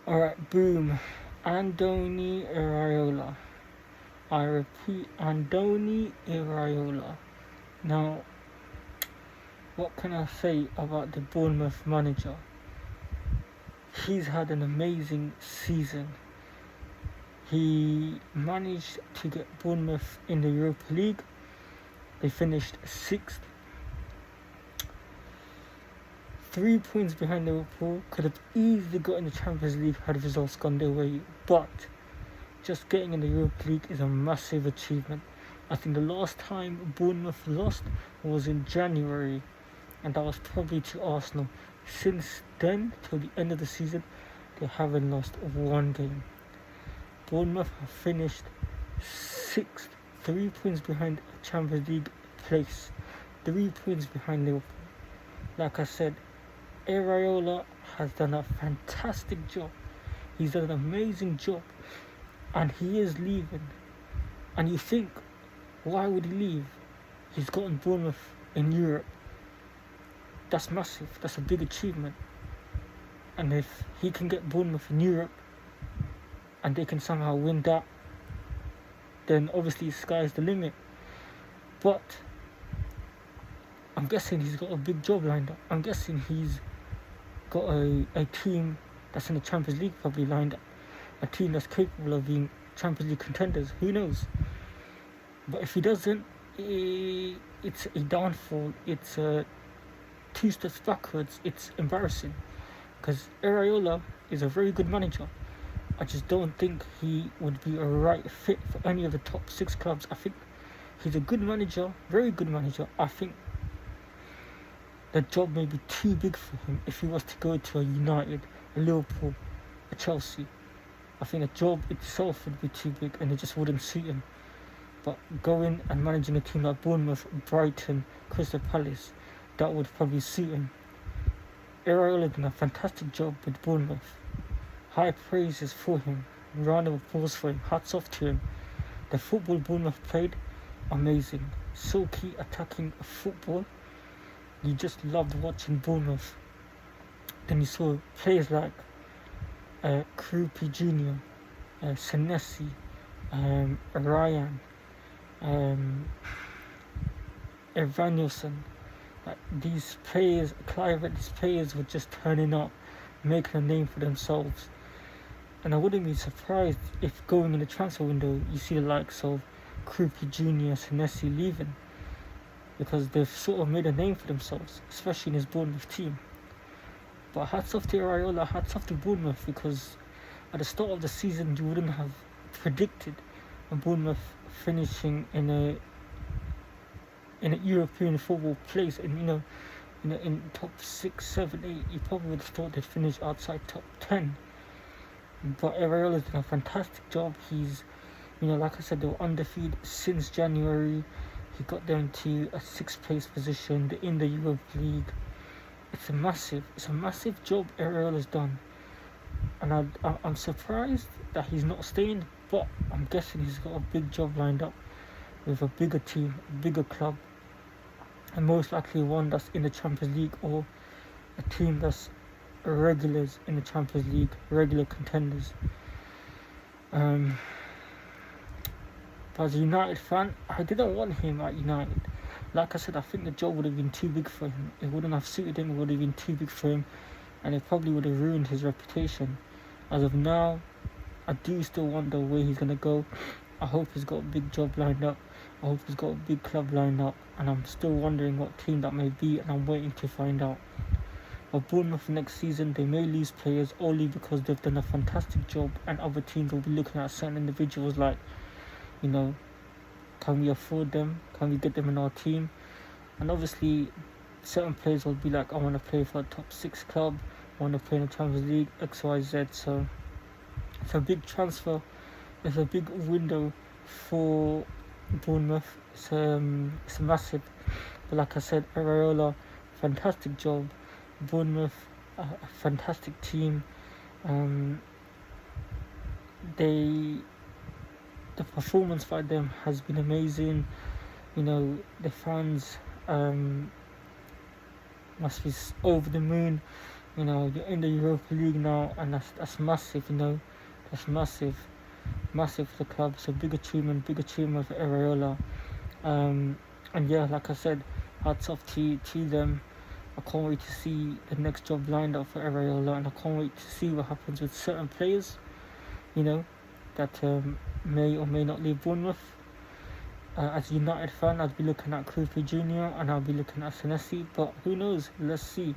Alright, boom. Andoni Iraola. I repeat, Andoni Iraola. Now, what can I say about the Bournemouth manager? He's had an amazing season. He managed to get Bournemouth in the Europa League. They finished 6th. 3 points behind Liverpool. Could have easily got in the Champions League had results gone their way. But just getting in the Europa League is a massive achievement. I think the last time Bournemouth lost was in January, and that was probably to Arsenal. Since then, till the end of the season, they haven't lost one game. Bournemouth have finished 6th, 3 points behind a Champions League place, 3 points behind Liverpool. Like I said, Iraola has done a fantastic job. He's done an amazing job, and he is leaving. And you think, why would he leave? He's gotten Bournemouth in Europe. That's massive. That's a big achievement. And if he can get Bournemouth in Europe and they can somehow win that, then obviously sky's the limit. But I'm guessing he's got a big job lined up. I'm guessing he's got a team that's in the Champions League probably lined up. A team that's capable of being Champions League contenders. Who knows? But if he doesn't, it's a downfall. It's 2 steps backwards. It's embarrassing. Because Iraola is a very good manager. I just don't think he would be a right fit for any of the top 6 clubs. I think he's a good manager, very good manager. I think the job may be too big for him if he was to go to a United, a Liverpool, a Chelsea. I think the job itself would be too big and it just wouldn't suit him. But going and managing a team like Bournemouth, Brighton, Crystal Palace, that would probably suit him. Iraola did a fantastic job with Bournemouth. High praises for him. Round of applause for him. Hats off to him. The football Bournemouth played, amazing. Silky attacking football. You just loved watching Bournemouth. Then you saw players like Krupi Jr., Senesi, Ryan, Evanilson. These players, these players were just turning up, making a name for themselves. And I wouldn't be surprised if going in the transfer window you see the likes of Krupi Jr., Senesi leaving, because they've sort of made a name for themselves, especially in his Bournemouth team. But hats off to Iraola, hats off to Bournemouth, because at the start of the season you wouldn't have predicted Bournemouth finishing in a European football place, and in top 6, 7, 8. You probably would have thought they'd finish outside top 10. But Iraola's done a fantastic job. He's, like I said, they were undefeated since January. He got them to a 6th place position in the Europa League. It's a massive job Iraola's done. And I'm surprised that he's not staying, but I'm guessing he's got a big job lined up with a bigger team, a bigger club, and most likely one that's in the Champions League, or a team that's regulars in the Champions League, regular contenders. But as a United fan, I didn't want him at United. Like I said, I think the job would have been too big for him. It wouldn't have suited him, it would have been too big for him, and it probably would have ruined his reputation. As of now, I do still wonder where he's going to go. I hope he's got a big job lined up. I hope he's got a big club lined up, and I'm still wondering what team that may be, and I'm waiting to find out. But Bournemouth next season, they may lose players only because they've done a fantastic job, and other teams will be looking at certain individuals like, can we afford them? Can we get them in our team? And obviously, certain players will be like, I want to play for a top 6 club, I want to play in the Champions League, X, Y, Z. So it's a big transfer. It's a big window for Bournemouth. It's massive. But like I said, Iraola, fantastic job. Bournemouth, a fantastic team. The performance by them has been amazing. The fans must be over the moon You know, you're in the Europa League now, and that's massive. You know, that's massive for the club. It's a big achievement for Iraola. And yeah, like I said, hats off to them. I can't wait to see the next job lined up for Iraola, and I can't wait to see what happens with certain players, you know, that may or may not leave Bournemouth. As a United fan, I'd be looking at Cooper Jr. and I'll be looking at Senesi, but who knows? Let's see.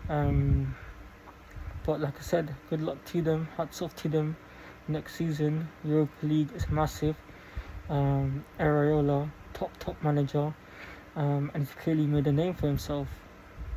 But like I said, good luck to them. Hats off to them. Next season, Europa League is massive. Iraola, top manager, and he's clearly made a name for himself.